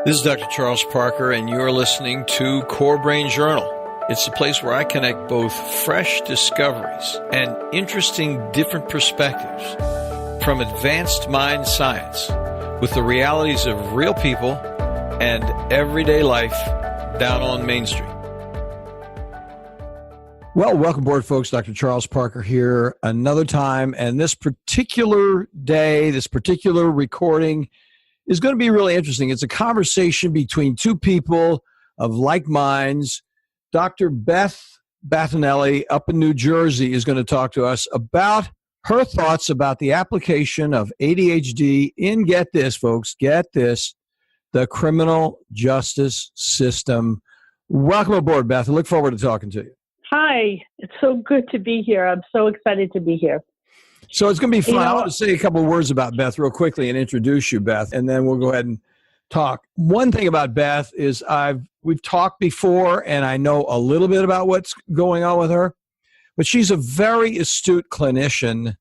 This is Dr. Charles Parker, and you're listening to Core Brain Journal. It's the place where I connect both fresh discoveries and interesting different perspectives from advanced mind science with the realities of real people and everyday life down on Main Street. Well, welcome aboard, folks. Dr. Charles Parker here another time, and this particular day, this particular recording is going to be really interesting. It's a conversation between two people of like minds. Dr. Beth Battinelli up in New Jersey is going to talk to us about her thoughts about the application of ADHD in, get this, folks, get this, the criminal justice system. Welcome aboard, Beth. I look forward to talking to you. Hi. It's so good to be here. I'm so excited to be here. So it's going to be fun. I want to say a couple of words about Beth real quickly and introduce you, Beth, and then we'll go ahead and talk. One thing about Beth is we've talked before, and I know a little bit about what's going on with her, but she's a very astute clinician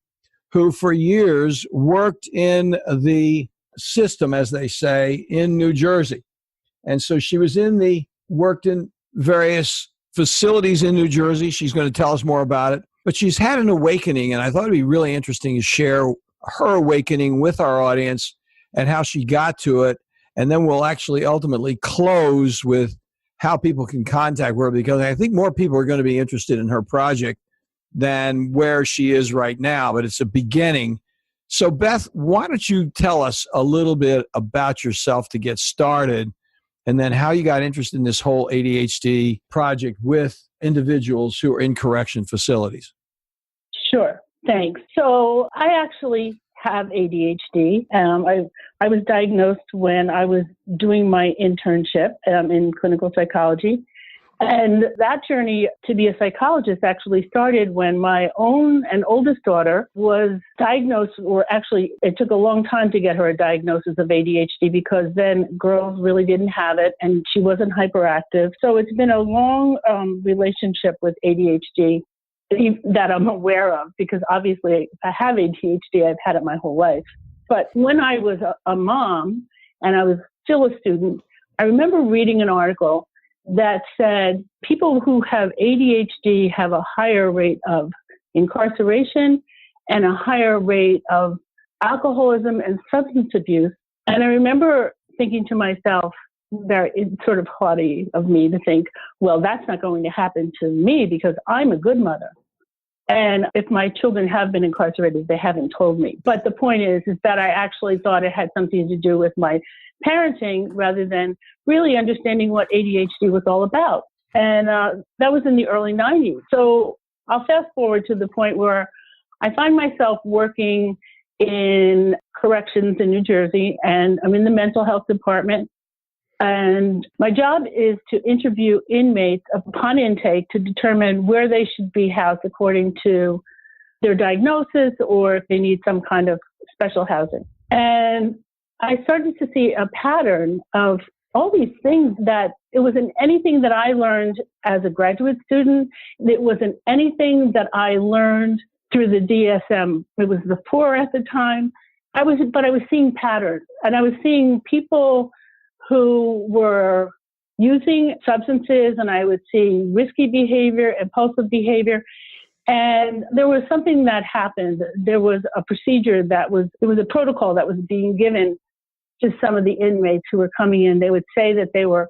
who for years worked in the system, as they say, in New Jersey. And so she worked in various facilities in New Jersey. She's going to tell us more about it. But she's had an awakening, and I thought it'd be really interesting to share her awakening with our audience and how she got to it. And then we'll actually ultimately close with how people can contact her, because I think more people are going to be interested in her project than where she is right now, but it's a beginning. So Beth, why don't you tell us a little bit about yourself to get started, and then how you got interested in this whole ADHD project with individuals who are in correction facilities. Sure. Thanks. So I actually have ADHD. I was diagnosed when I was doing my internship in clinical psychology. And that journey to be a psychologist actually started when my own and oldest daughter was diagnosed, or actually it took a long time to get her a diagnosis of ADHD, because then girls really didn't have it and she wasn't hyperactive. So it's been a long relationship with ADHD that I'm aware of, because obviously I have ADHD, I've had it my whole life. But when I was a mom and I was still a student, I remember reading an article that said people who have ADHD have a higher rate of incarceration and a higher rate of alcoholism and substance abuse. And I remember thinking to myself, it's sort of haughty of me to think, well, that's not going to happen to me because I'm a good mother. And if my children have been incarcerated, they haven't told me. But the point is that I actually thought it had something to do with my parenting rather than really understanding what ADHD was all about. And that was in the early 90s. So I'll fast forward to the point where I find myself working in corrections in New Jersey, and I'm in the mental health department. And my job is to interview inmates upon intake to determine where they should be housed according to their diagnosis, or if they need some kind of special housing. And I started to see a pattern of all these things that it wasn't anything that I learned as a graduate student. It wasn't anything that I learned through the DSM. It was the 4 at the time. But I was seeing patterns, and I was seeing people who were using substances, and I would see risky behavior, impulsive behavior. And there was something that happened. There was a procedure it was a protocol that was being given to some of the inmates who were coming in. They would say that they were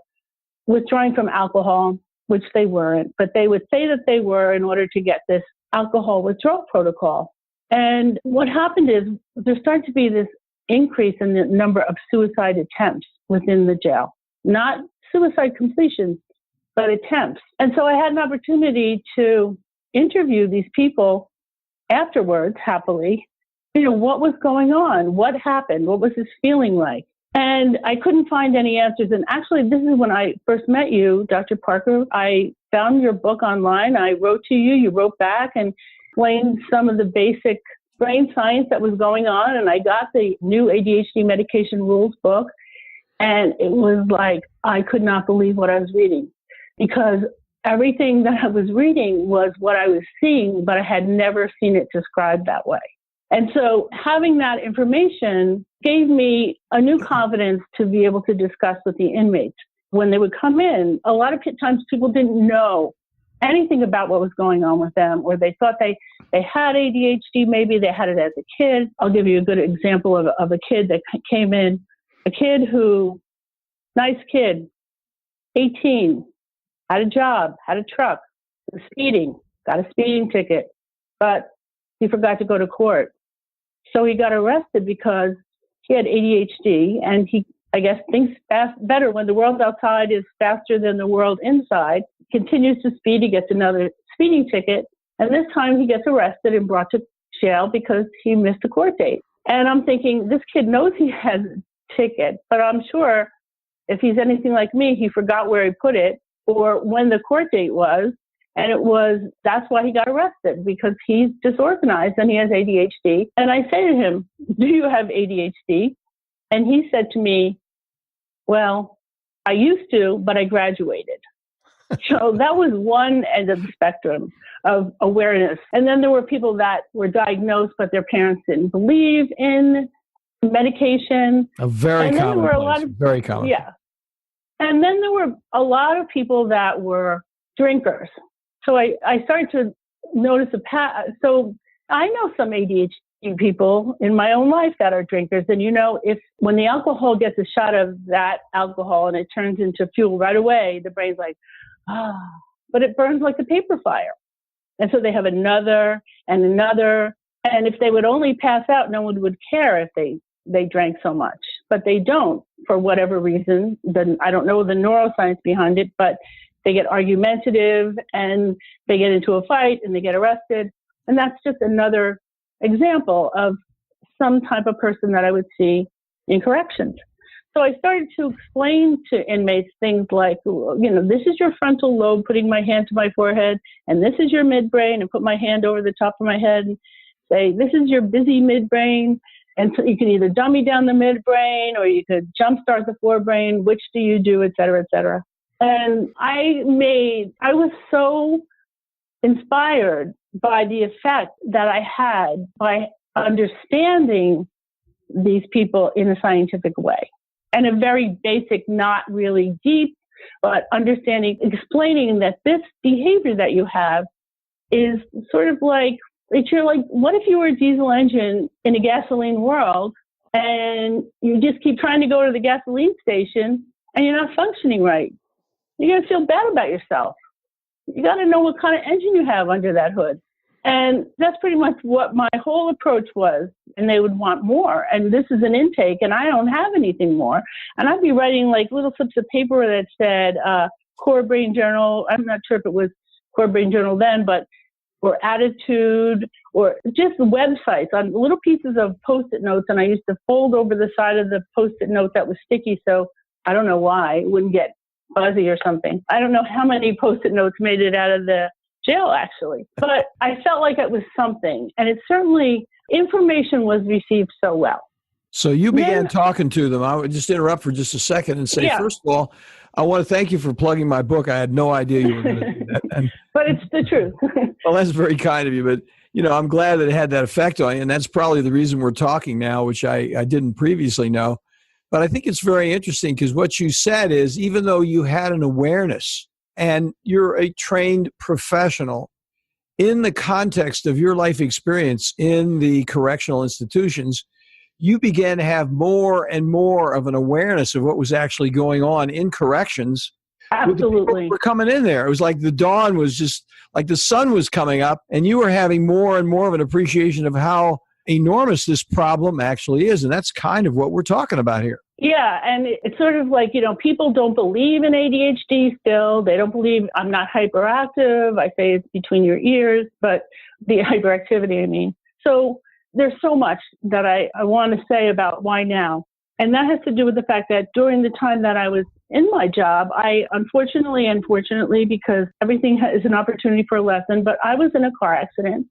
withdrawing from alcohol, which they weren't, but they would say that they were in order to get this alcohol withdrawal protocol. And what happened is there started to be this increase in the number of suicide attempts within the jail. Not suicide completions, but attempts. And so I had an opportunity to interview these people afterwards, happily. What was going on? What happened? What was this feeling like? And I couldn't find any answers. And actually, this is when I first met you, Dr. Parker. I found your book online. I wrote to you. You wrote back and explained some of the basic brain science that was going on. And I got the new ADHD medication rules book. And it was like, I could not believe what I was reading, because everything that I was reading was what I was seeing, but I had never seen it described that way. And so having that information gave me a new confidence to be able to discuss with the inmates. When they would come in, a lot of times people didn't know anything about what was going on with them, or they thought they had ADHD, maybe they had it as a kid. I'll give you a good example of a kid that came in, a kid who, nice kid, 18, had a job, had a truck, was speeding, got a speeding ticket, but he forgot to go to court. So he got arrested because he had ADHD, and he, I guess, thinks better when the world outside is faster than the world inside. Continues to speed, he gets another speeding ticket, and this time he gets arrested and brought to jail because he missed a court date. And I'm thinking, this kid knows he has a ticket, but I'm sure if he's anything like me, he forgot where he put it or when the court date was. And that's why he got arrested, because he's disorganized and he has ADHD. And I say to him, do you have ADHD? And he said to me, well, I used to, but I graduated. So that was one end of the spectrum of awareness. And then there were people that were diagnosed, but their parents didn't believe in medication. Very common. Yeah. And then there were a lot of people that were drinkers. So I started to notice so I know some ADHD people in my own life that are drinkers. And when the alcohol gets a shot of that alcohol and it turns into fuel right away, the brain's like, but it burns like a paper fire. And so they have another and another. And if they would only pass out, no one would care if they drank so much. But they don't, for whatever reason. I don't know the neuroscience behind it, but they get argumentative and they get into a fight and they get arrested. And that's just another example of some type of person that I would see in corrections. So I started to explain to inmates things like, this is your frontal lobe, putting my hand to my forehead, and this is your midbrain, and put my hand over the top of my head and say, this is your busy midbrain. And so you can either dummy down the midbrain or you could jumpstart the forebrain. Which do you do, et cetera, et cetera. And I was so inspired by the effect that I had by understanding these people in a scientific way. And a very basic, not really deep, but explaining that this behavior that you have is sort of like, what if you were a diesel engine in a gasoline world and you just keep trying to go to the gasoline station and you're not functioning right? You're going to feel bad about yourself. You got to know what kind of engine you have under that hood. And that's pretty much what my whole approach was. And they would want more. And this is an intake, and I don't have anything more. And I'd be writing like little slips of paper that said Core Brain Journal. I'm not sure if it was Core Brain Journal then, or Attitude, or just websites on little pieces of Post-it notes. And I used to fold over the side of the Post-it note that was sticky. So I don't know why it wouldn't get fuzzy or something. I don't know how many Post-it notes made it out of the jail, actually. But I felt like it was something. And it certainly, information was received so well. So you began talking to them. I would just interrupt for just a second and say, First of all, I want to thank you for plugging my book. I had no idea you were going to do that. But it's the truth. Well, that's very kind of you. But, I'm glad that it had that effect on you. And that's probably the reason we're talking now, which I didn't previously know. But I think it's very interesting because what you said is, even though you had an awareness and you're a trained professional, in the context of your life experience in the correctional institutions, you began to have more and more of an awareness of what was actually going on in corrections. Absolutely. We're coming in there. It was like the dawn was just like the sun was coming up, and you were having more and more of an appreciation of how enormous this problem actually is. And that's kind of what we're talking about here. Yeah. And it's sort of like, people don't believe in ADHD still. They don't believe I'm not hyperactive. I say it's between your ears, but the hyperactivity, I mean. So there's so much that I want to say about why now. And that has to do with the fact that during the time that I was in my job, I unfortunately, because everything is an opportunity for a lesson, but I was in a car accident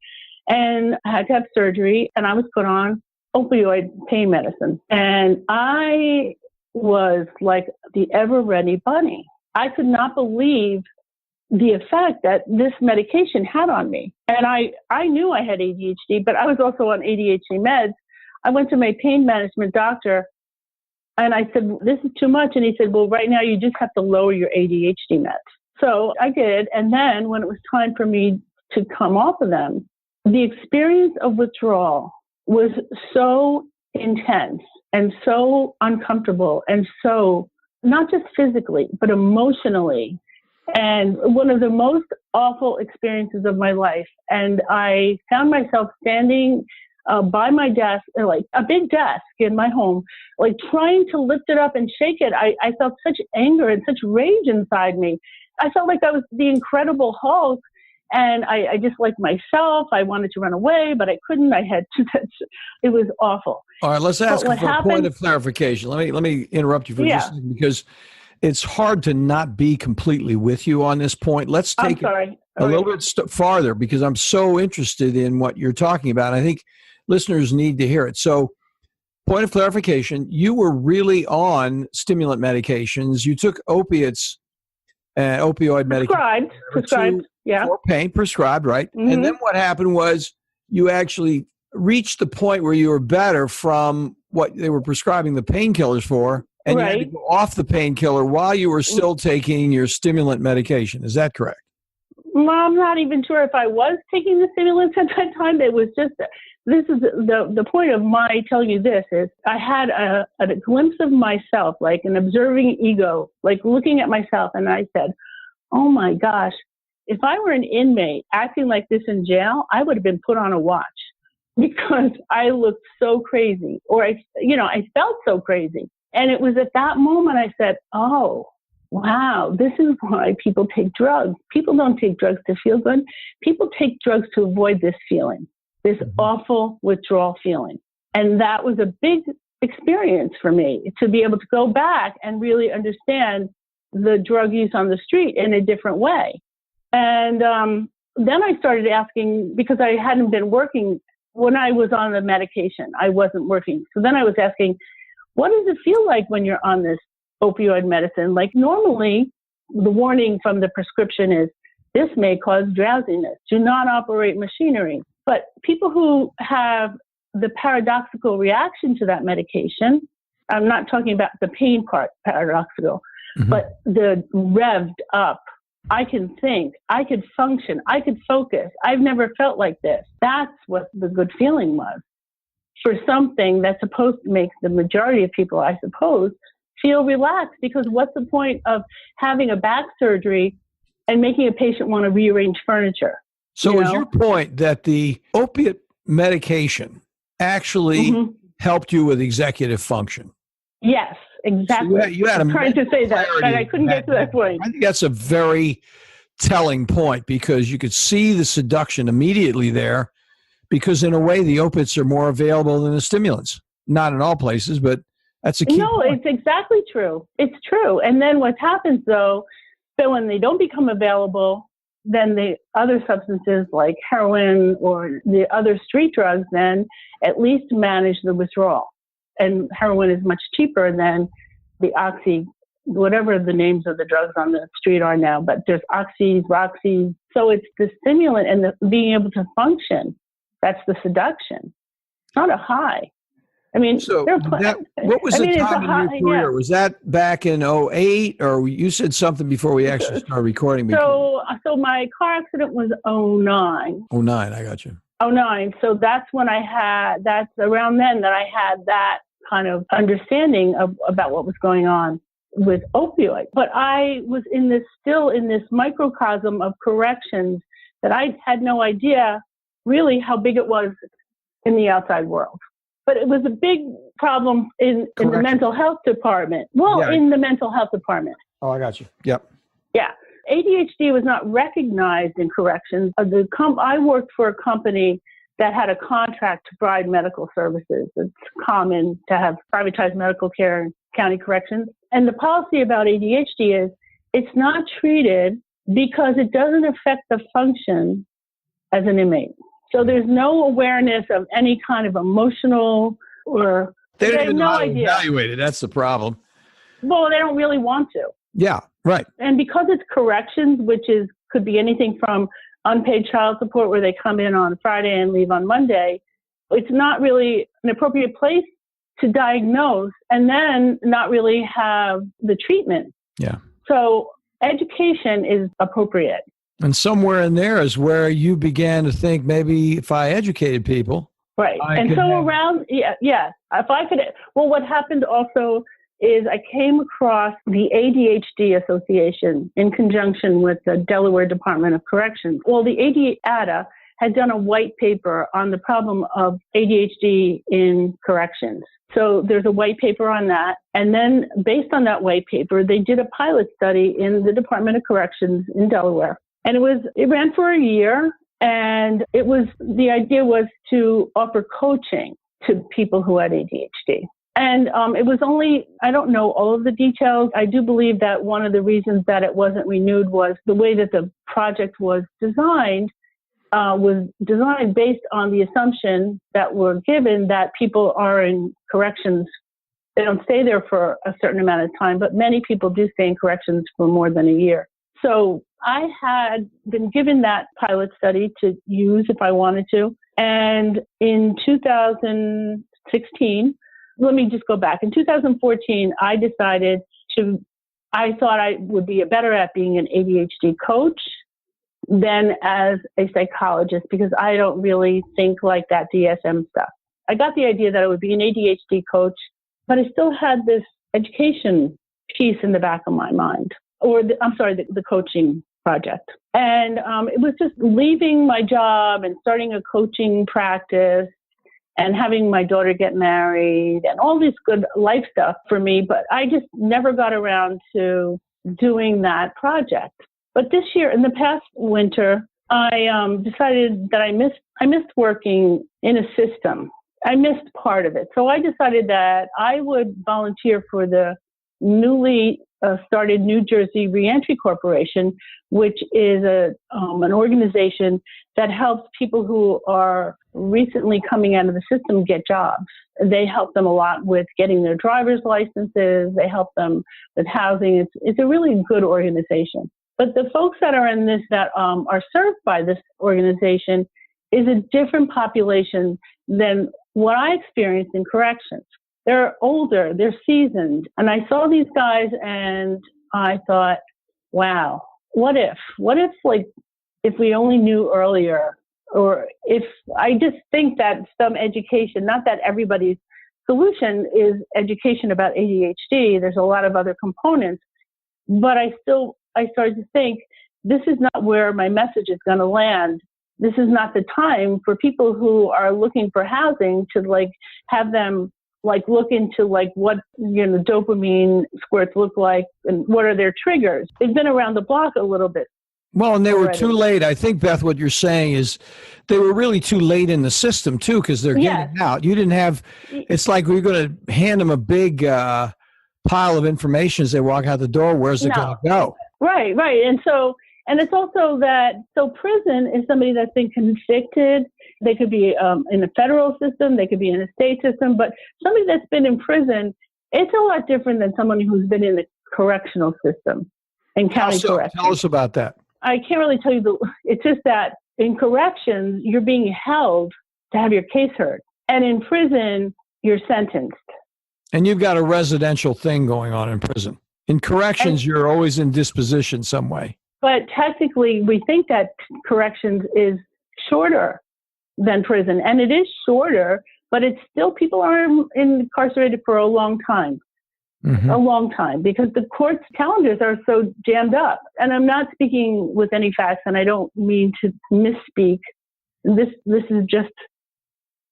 and I had to have surgery, and I was put on opioid pain medicine. And I was like the ever-ready bunny. I could not believe the effect that this medication had on me. And I knew I had ADHD, but I was also on ADHD meds. I went to my pain management doctor and I said, this is too much. And he said, well, right now you just have to lower your ADHD meds. So I did. And then when it was time for me to come off of them, the experience of withdrawal was so intense and so uncomfortable and so not just physically, but emotionally. And one of the most awful experiences of my life. And I found myself standing by my desk, like a big desk in my home, like trying to lift it up and shake it. I felt such anger and such rage inside me. I felt like I was the Incredible Hulk. And I just liked myself. I wanted to run away, but I couldn't. I had to. It was awful. All right, let's ask for a point of clarification. Let me interrupt you for just a second, because it's hard to not be completely with you on this point. Let's take it a little bit farther, because I'm so interested in what you're talking about. I think listeners need to hear it. So, point of clarification, you were really on stimulant medications. You took opiates and opioid medication. Prescribed, yeah. For pain, prescribed, right? Mm-hmm. And then what happened was you actually reached the point where you were better from what they were prescribing the painkillers for, and you had to go off the painkiller while you were still taking your stimulant medication. Is that correct? Well, I'm not even sure if I was taking the stimulants at that time. It was just, this is the point of my telling you this is I had a glimpse of myself, like an observing ego, like looking at myself. And I said, oh my gosh, if I were an inmate acting like this in jail, I would have been put on a watch, because I looked so crazy, or I felt so crazy. And it was at that moment I said, oh, wow, this is why people take drugs. People don't take drugs to feel good. People take drugs to avoid this feeling, this awful withdrawal feeling. And that was a big experience for me, to be able to go back and really understand the drug use on the street in a different way. And then I started asking, because I hadn't been working when I was on the medication, I wasn't working. So then I was asking, what does it feel like when you're on this opioid medicine? Like normally the warning from the prescription is, this may cause drowsiness. Do not operate machinery. But people who have the paradoxical reaction to that medication, I'm not talking about the pain part, paradoxical, but the revved up, I can think, I could function, I could focus. I've never felt like this. That's what the good feeling was. For something that's supposed to make the majority of people, I suppose, feel relaxed, because what's the point of having a back surgery and making a patient want to rearrange furniture? So is your point that the opiate medication actually helped you with executive function? Yes, exactly. So you had I'm trying to say that, but I couldn't get to that point. I think that's a very telling point, because you could see the seduction immediately there, because in a way the opiates are more available than the stimulants. Not in all places, but that's a key point. It's exactly true. It's true. And then what happens, though, so when they don't become available, then the other substances like heroin or the other street drugs then at least manage the withdrawal. And heroin is much cheaper than the oxy, whatever the names of the drugs on the street are now, but there's oxys, roxys. So it's the stimulant and the being able to function. That's the seduction. It's not a high. I mean, so what was the time in your career? Yeah. Was that back in 2008, or you said something before we actually started recording? So my car accident was 2009. 2009, I got you. 2009. So that's when that's around then that I had that kind of understanding about what was going on with opioids. But I was still in this microcosm of corrections that I had no idea really how big it was in the outside world. But it was a big problem in the mental health department. In the mental health department. Oh, I got you. Yep. Yeah. ADHD was not recognized in corrections. I worked for a company that had a contract to provide medical services. It's common to have privatized medical care in county corrections. And the policy about ADHD is it's not treated because it doesn't affect the function as an inmate. So there's no awareness of any kind of emotional or they don't even know how to evaluate it. That's the problem. Well, they don't really want to. Yeah, right. And because it's corrections, which is could be anything from unpaid child support where they come in on Friday and leave on Monday. It's not really an appropriate place to diagnose and then not really have the treatment. Yeah. So education is appropriate. And somewhere in there is where you began to think, maybe if I educated people. Right. If I could, well, what happened also is I came across the ADHD Association in conjunction with the Delaware Department of Corrections. Well, the ADA had done a white paper on the problem of ADHD in corrections. So there's a white paper on that. And then based on that white paper, they did a pilot study in the Department of Corrections in Delaware. And it ran for a year. And the idea was to offer coaching to people who had ADHD. And it was only, I don't know all of the details. I do believe that one of the reasons that it wasn't renewed was the way that the project was designed based on the assumption that we're given that people are in corrections. They don't stay there for a certain amount of time, but many people do stay in corrections for more than a year. So I had been given that pilot study to use if I wanted to. And in 2016, let me just go back. In 2014, I thought I would be better at being an ADHD coach than as a psychologist, because I don't really think like that DSM stuff. I got the idea that I would be an ADHD coach, but I still had this education piece in the back of my mind, the coaching project. And it was just leaving my job and starting a coaching practice and having my daughter get married and all this good life stuff for me. But I just never got around to doing that project. But this year, in the past winter, I decided that I missed working in a system. I missed part of it. So I decided that I would volunteer for the newly started New Jersey Reentry Corporation, which is an organization that helps people who are recently coming out of the system get jobs. They help them a lot with getting their driver's licenses. They help them with housing. It's a really good organization. But the folks that are in this, that are served by this organization, is a different population than what I experienced in corrections. They're older, they're seasoned. And I saw these guys and I thought, wow, what if we only knew earlier, or if I just think that some education, not that everybody's solution is education about ADHD, there's a lot of other components, but I started to think, this is not where my message is going to land. This is not the time for people who are looking for housing to have them look into what dopamine squirts look like and what are their triggers. They've been around the block a little bit. Well, and they were too late. I think, Beth, what you're saying is they were really too late in the system too, because they're getting out. You didn't have. It's like we're going to hand them a big pile of information as they walk out the door. Where's it going to go? Right. And it's also that, prison is somebody that's been convicted. They could be in a federal system, they could be in a state system, but somebody that's been in prison, it's a lot different than someone who's been in the correctional system and county corrections. Tell us about that. I can't really tell you it's just that in corrections, you're being held to have your case heard. And in prison, you're sentenced. And you've got a residential thing going on in prison. In corrections, you're always in disposition some way. But technically, we think that corrections is shorter than prison. And it is shorter, but it's still, people are incarcerated for a long time. Mm-hmm. A long time, because the court's calendars are so jammed up. And I'm not speaking with any facts, and I don't mean to misspeak. This is just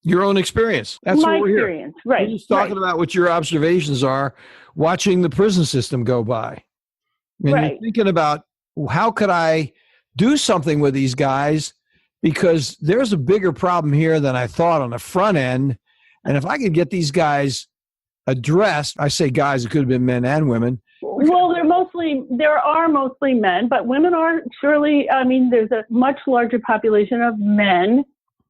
your own experience. That's my what we're experience, here. Right? We're just talking about what your observations are, watching the prison system go by. And you're thinking about, how could I do something with these guys? Because there's a bigger problem here than I thought on the front end. And if I could get these guys addressed, I say guys, it could have been men and women. Well, there are mostly men, but women are surely, there's a much larger population of men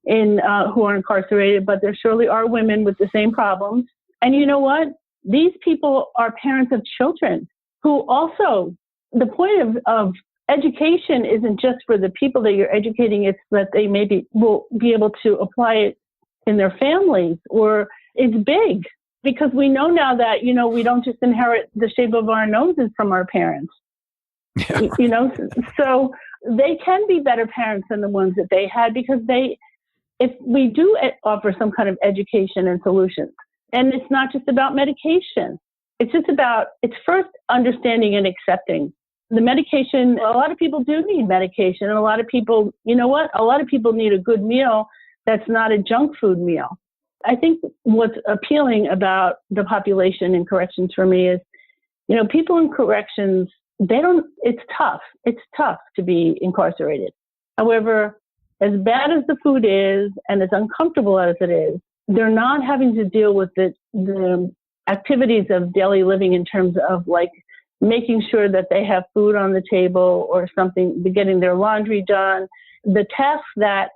who are incarcerated, but there surely are women with the same problems. And you know what? These people are parents of children who also, the point of education isn't just for the people that you're educating, it's that they maybe will be able to apply it in their families, or it's big because we know now that, we don't just inherit the shape of our noses from our parents, Yeah. So they can be better parents than the ones that they had because if we do offer some kind of education and solutions, and it's not just about medication, it's first understanding and accepting the medication. A lot of people do need medication, and a lot of people, a lot of people need a good meal that's not a junk food meal. I think what's appealing about the population in corrections for me is, people in corrections, it's tough. It's tough to be incarcerated. However, as bad as the food is and as uncomfortable as it is, they're not having to deal with the activities of daily living in terms of like making sure that they have food on the table or something, getting their laundry done. The tasks that,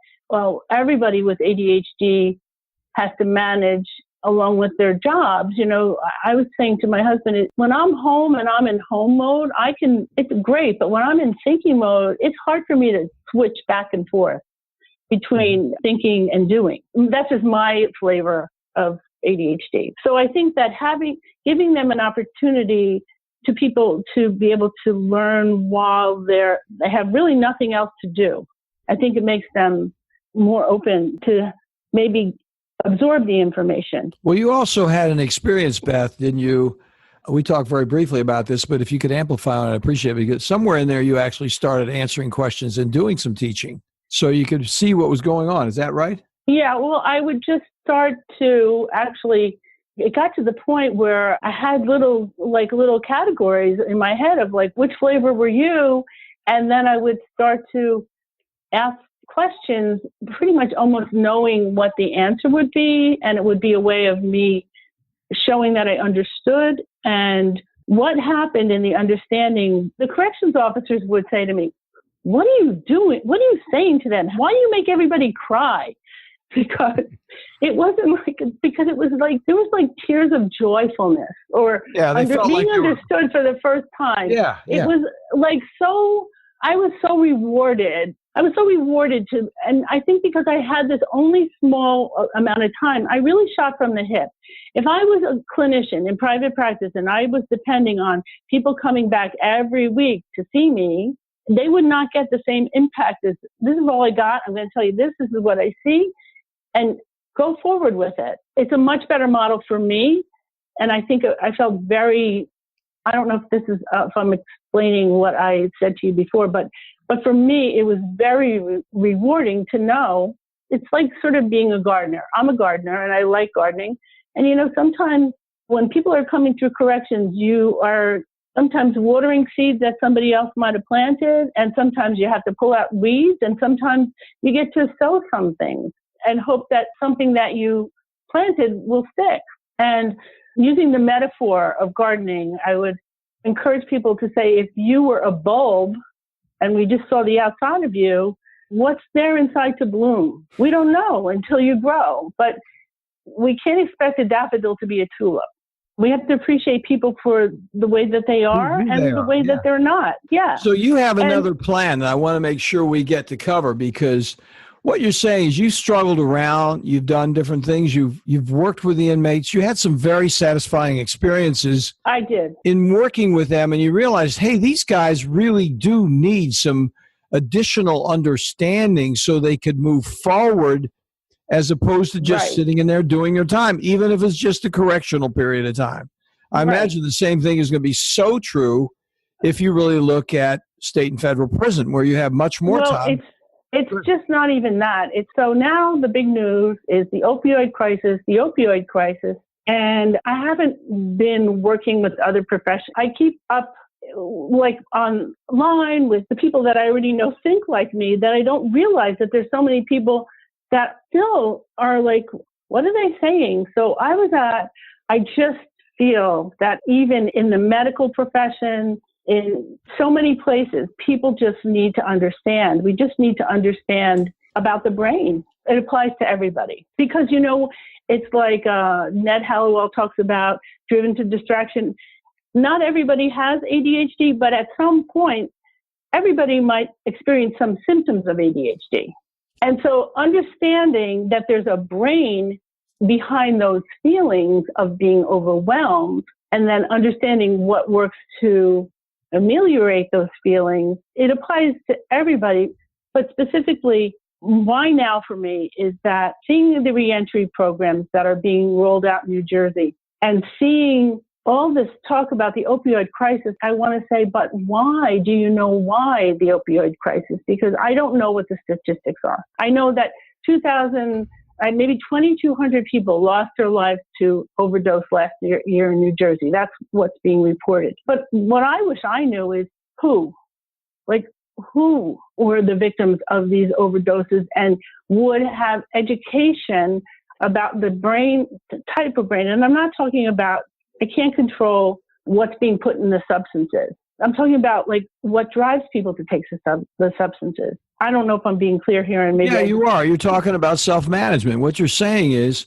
everybody with ADHD has to manage along with their jobs. I was saying to my husband, when I'm home and I'm in home mode, it's great. But when I'm in thinking mode, it's hard for me to switch back and forth between thinking and doing. That's just my flavor of ADHD. So I think that giving them an opportunity to people to be able to learn while they have really nothing else to do, I think it makes them more open to maybe absorb the information. Well, you also had an experience, Beth, didn't you? We talked very briefly about this, but if you could amplify on it, I appreciate it, because somewhere in there you actually started answering questions and doing some teaching so you could see what was going on. Is that right? Yeah, well, I would just start to actually, it got to the point where I had little categories in my head of like, which flavor were you? And then I would start to ask questions, pretty much almost knowing what the answer would be. And it would be a way of me showing that I understood and what happened in the understanding. The corrections officers would say to me, what are you doing? What are you saying to them? Why do you make everybody cry? Because it wasn't because it was like, there was like tears of joyfulness or being understood for the first time. Yeah. It was like, I was so rewarded. And I think because I had this only small amount of time, I really shot from the hip. If I was a clinician in private practice and I was depending on people coming back every week to see me, they would not get the same impact as, this is all I got. I'm going to tell you, this is what I see, and go forward with it. It's a much better model for me. And I think I felt I don't know if I'm explaining what I said to you before, but for me, it was very rewarding to know. It's like sort of being a gardener. I'm a gardener and I like gardening. And, sometimes when people are coming through corrections, you are sometimes watering seeds that somebody else might have planted. And sometimes you have to pull out weeds. And sometimes you get to sow some things and hope that something that you planted will stick. And using the metaphor of gardening, I would encourage people to say, if you were a bulb and we just saw the outside of you, what's there inside to bloom? We don't know until you grow, but we can't expect a daffodil to be a tulip. We have to appreciate people for the way that they are and the way that they're not. Yeah. So you have another plan that I want to make sure we get to cover, because what you're saying is you struggled around, you've done different things, you've worked with the inmates, you had some very satisfying experiences. I did. In working with them, and you realized, hey, these guys really do need some additional understanding so they could move forward as opposed to just sitting in there doing their time, even if it's just a correctional period of time. I imagine the same thing is going to be so true if you really look at state and federal prison, where you have much more time. It's just not even that. So now the big news is the opioid crisis. And I haven't been working with other professionals. I keep up like online with the people that I already know think like me, that I don't realize that there's so many people that still are like, what are they saying? So I just feel that even in the medical profession, in so many places, people just need to understand. We just need to understand about the brain. It applies to everybody. Because, it's like Ned Hallowell talks about driven to distraction. Not everybody has ADHD, but at some point, everybody might experience some symptoms of ADHD. And so understanding that there's a brain behind those feelings of being overwhelmed, and then understanding what works to ameliorate those feelings, it applies to everybody. But specifically, why now for me is that seeing the reentry programs that are being rolled out in New Jersey and seeing all this talk about the opioid crisis, I want to say, but why? Do you know why the opioid crisis? Because I don't know what the statistics are. I know that maybe 2,200 people lost their lives to overdose last year in New Jersey. That's what's being reported. But what I wish I knew is who were the victims of these overdoses and would have education about the brain, the type of brain. And I'm not talking about, I can't control what's being put in the substances. I'm talking about like what drives people to take the substances. I don't know if I'm being clear here. And maybe you are. You're talking about self-management. What you're saying is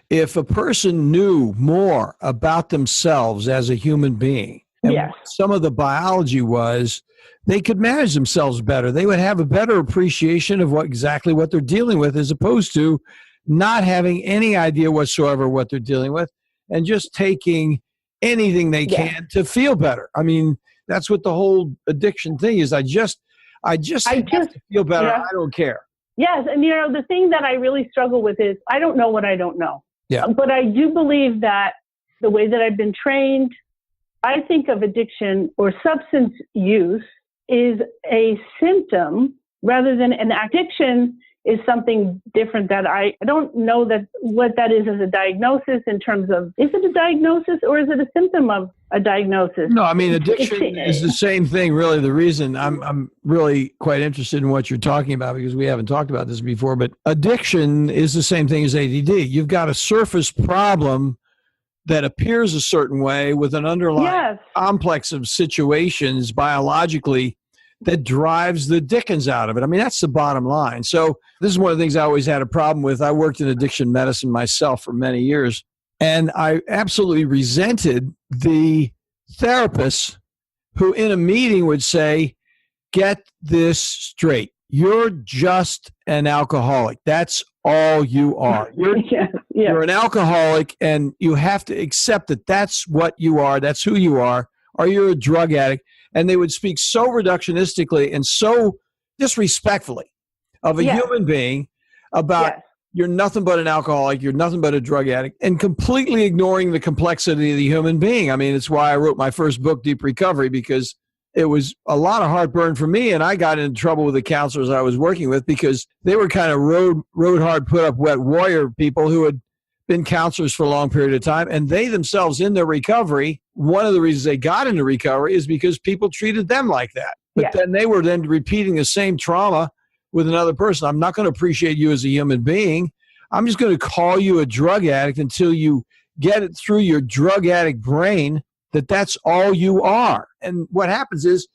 if a person knew more about themselves as a human being, and yes, what some of the biology was, they could manage themselves better. They would have a better appreciation of exactly what they're dealing with, as opposed to not having any idea whatsoever what they're dealing with and just taking anything they can to feel better. I mean, that's what the whole addiction thing is. I just have to feel better. Yeah. I don't care. Yes. And, the thing that I really struggle with is I don't know what I don't know. Yeah. But I do believe that the way that I've been trained, I think of addiction or substance use is a symptom rather than an addiction is something different that I don't know that what that is as a diagnosis in terms of, is it a diagnosis or is it a symptom of a diagnosis? No, I mean, addiction is the same thing, really. The reason I'm really quite interested in what you're talking about, because we haven't talked about this before, but addiction is the same thing as ADD. You've got a surface problem that appears a certain way with an underlying complex of situations biologically that drives the dickens out of it. I mean, that's the bottom line. So this is one of the things I always had a problem with. I worked in addiction medicine myself for many years, and I absolutely resented the therapists who in a meeting would say, get this straight. You're just an alcoholic. That's all you are. You're an alcoholic, and you have to accept that that's what you are. That's who you are, or you're a drug addict. And they would speak so reductionistically and so disrespectfully of a human being about you're nothing but an alcoholic, you're nothing but a drug addict, and completely ignoring the complexity of the human being. I mean, it's why I wrote my first book, Deep Recovery, because it was a lot of heartburn for me, and I got into trouble with the counselors I was working with because they were kind of road hard, put up wet warrior people who had been counselors for a long period of time, and they themselves in their recovery, one of the reasons they got into recovery is because people treated them like that. But then they were then repeating the same trauma with another person. I'm not going to appreciate you as a human being. I'm just going to call you a drug addict until you get it through your drug addict brain that that's all you are. And what happens is,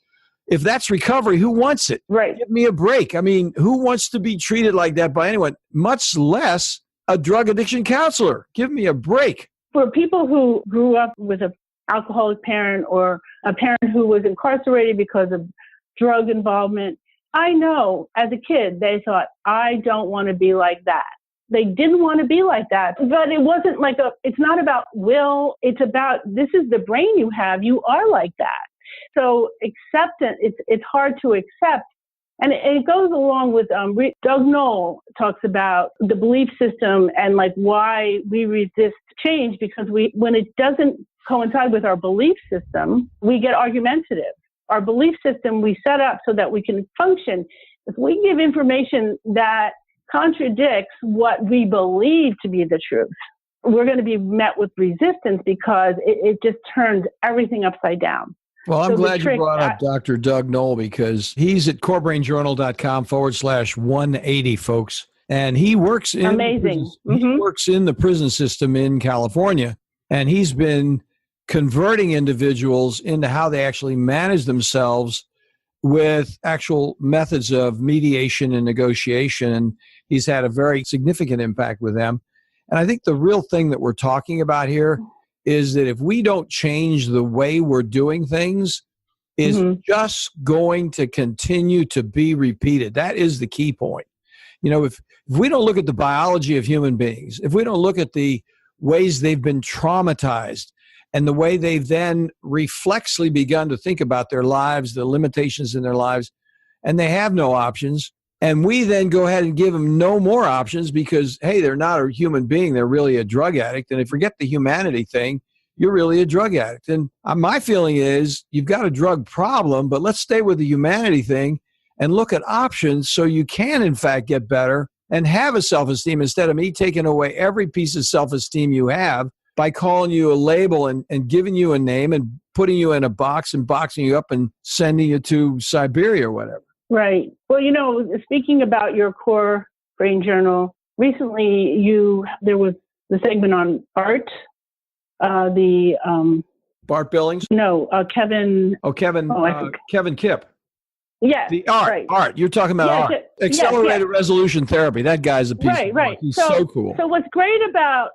if that's recovery, who wants it? Right. Give me a break. I mean, who wants to be treated like that by anyone, much less a drug addiction counselor? Give me a break. For people who grew up with an alcoholic parent or a parent who was incarcerated because of drug involvement, I know as a kid, they thought, I don't want to be like that. They didn't want to be like that. But it wasn't like it's not about will. It's about, this is the brain you have. You are like that. So acceptance, it's hard to accept. And it goes along with, Doug Knoll talks about the belief system and like why we resist change, because when it doesn't coincide with our belief system, we get argumentative. Our belief system we set up so that we can function. If we give information that contradicts what we believe to be the truth, we're going to be met with resistance because it just turns everything upside down. Well, I'm glad you brought up Dr. Doug Knoll, because he's at corebrainjournal.com/180, folks. And he works in he works in the prison system in California, and he's been converting individuals into how they actually manage themselves with actual methods of mediation and negotiation. And he's had a very significant impact with them. And I think the real thing that we're talking about here is that if we don't change the way we're doing things, is just going to continue to be repeated. That is the key point. If we don't look at the biology of human beings, if we don't look at the ways they've been traumatized and the way they've then reflexly begun to think about their lives, the limitations in their lives, and they have no options, and we then go ahead and give them no more options because, hey, they're not a human being, they're really a drug addict. And if you forget the humanity thing, you're really a drug addict. And my feeling is you've got a drug problem, but let's stay with the humanity thing and look at options so you can, in fact, get better and have a self-esteem instead of me taking away every piece of self-esteem you have by calling you a label and giving you a name and putting you in a box and boxing you up and sending you to Siberia or whatever. Right. Well, speaking about your core brain journal, recently there was the segment on art. Bart Billings? No, Kevin. Oh, Kevin Kipp. Yeah. The art. Right. Art. You're talking about art. Accelerated resolution therapy. That guy's a piece of work. He's so cool. So what's great about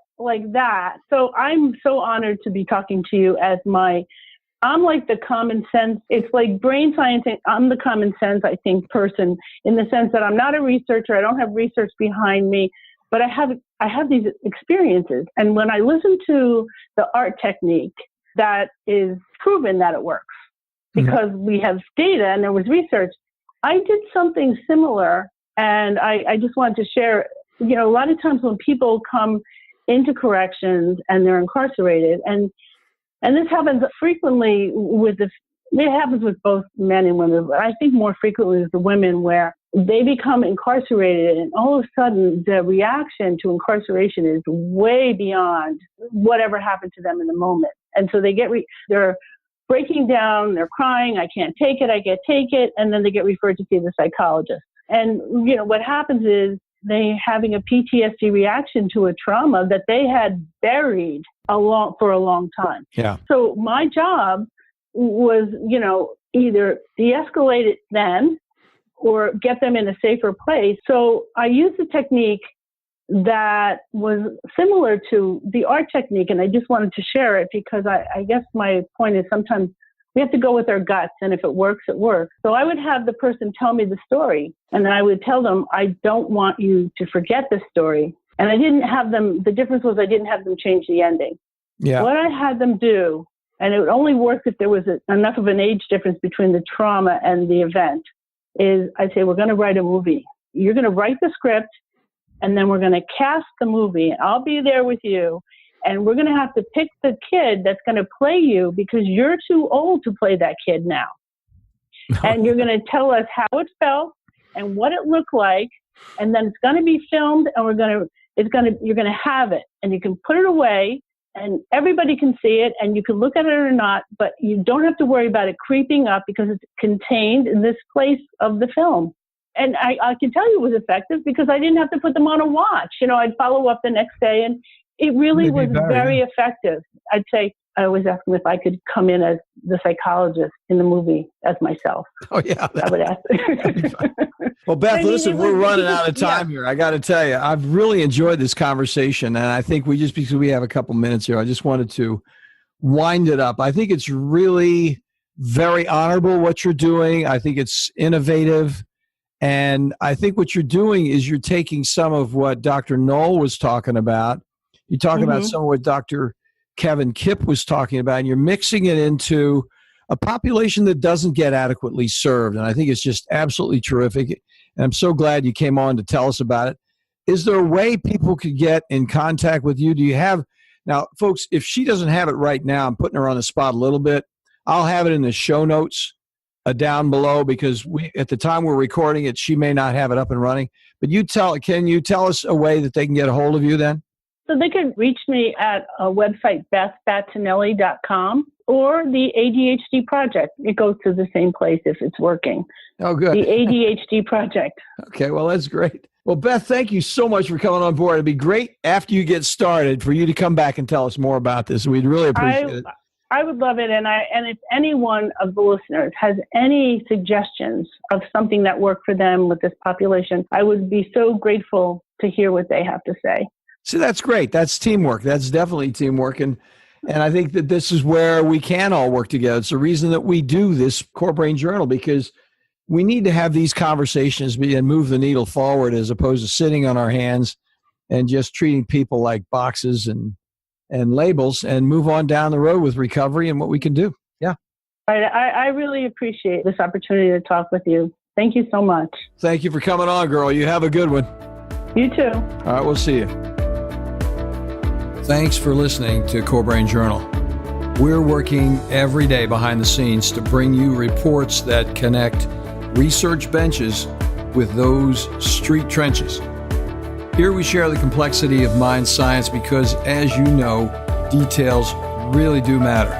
that, so I'm so honored to be talking to you as I'm like the common sense. It's like brain science. I'm the common sense, I think, person in the sense that I'm not a researcher. I don't have research behind me, but I have these experiences. And when I listen to the art technique, that is proven that it works because we have data and there was research. I did something similar, and I just wanted to share. A lot of times when people come into corrections and they're incarcerated, and this happens frequently it happens with both men and women, but I think more frequently with the women, where they become incarcerated and all of a sudden the reaction to incarceration is way beyond whatever happened to them in the moment. And so they're breaking down, they're crying, I can't take it, and then they get referred to see the psychologist. And, what happens is they having a PTSD reaction to a trauma that they had buried for a long time. Yeah. So my job was, either de-escalate it then or get them in a safer place. So I used a technique that was similar to the art technique, and I just wanted to share it because I guess my point is sometimes we have to go with our guts, and if it works, it works. So I would have the person tell me the story, and then I would tell them, I don't want you to forget this story. And the difference was I didn't have them change the ending. Yeah. What I had them do, and it would only work if there was enough of an age difference between the trauma and the event, is I'd say, we're going to write a movie. You're going to write the script, and then we're going to cast the movie. I'll be there with you. And we're going to have to pick the kid that's going to play you because you're too old to play that kid now. And you're going to tell us how it felt and what it looked like. And then it's going to be filmed, and you're going to have it, and you can put it away and everybody can see it and you can look at it or not, but you don't have to worry about it creeping up because it's contained in this place of the film. And I can tell you it was effective because I didn't have to put them on a watch. I'd follow up the next day, and it really was very effective. I'd say, I always ask them if I could come in as the psychologist in the movie as myself. Oh, yeah. I would ask. Well, Beth, listen, we're running out of time here. I got to tell you, I've really enjoyed this conversation. And I think because we have a couple minutes here, I just wanted to wind it up. I think it's really very honorable what you're doing. I think it's innovative. And I think what you're doing is you're taking some of what Dr. Knoll was talking about. You're talking about some of what Dr. Kevin Kipp was talking about, and you're mixing it into a population that doesn't get adequately served. And I think it's just absolutely terrific. And I'm so glad you came on to tell us about it. Is there a way people could get in contact with you? Do you have, now, folks, if she doesn't have it right now, I'm putting her on the spot a little bit. I'll have it in the show notes down below because at the time we're recording it, she may not have it up and running. But can you tell us a way that they can get a hold of you then? So they can reach me at a website, BethBattinelli.com, or the ADHD Project. It goes to the same place if it's working. Oh, good. The ADHD Project. Okay, well, that's great. Well, Beth, thank you so much for coming on board. It'd be great after you get started for you to come back and tell us more about this. We'd really appreciate it. I would love it. And if any one of the listeners has any suggestions of something that worked for them with this population, I would be so grateful to hear what they have to say. See, that's great. That's teamwork. That's definitely teamwork. And And I think that this is where we can all work together. It's the reason that we do this Core Brain Journal, because we need to have these conversations and move the needle forward as opposed to sitting on our hands and just treating people like boxes and labels, and move on down the road with recovery and what we can do. Yeah. I really appreciate this opportunity to talk with you. Thank you so much. Thank you for coming on, girl. You have a good one. You too. All right, we'll see you. Thanks for listening to Core Brain Journal. We're working every day behind the scenes to bring you reports that connect research benches with those street trenches. Here we share the complexity of mind science because, as you know, details really do matter.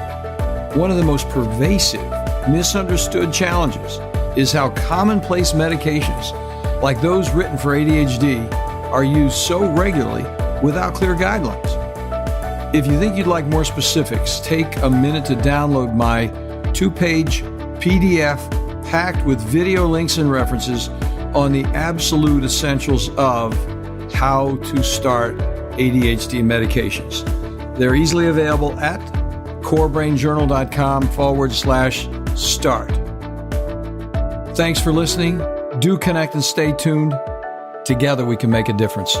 One of the most pervasive, misunderstood challenges is how commonplace medications, like those written for ADHD, are used so regularly without clear guidelines. If you think you'd like more specifics, take a minute to download my 2-page PDF packed with video links and references on the absolute essentials of how to start ADHD medications. They're easily available at corebrainjournal.com/start. Thanks for listening. Do connect and stay tuned. Together we can make a difference.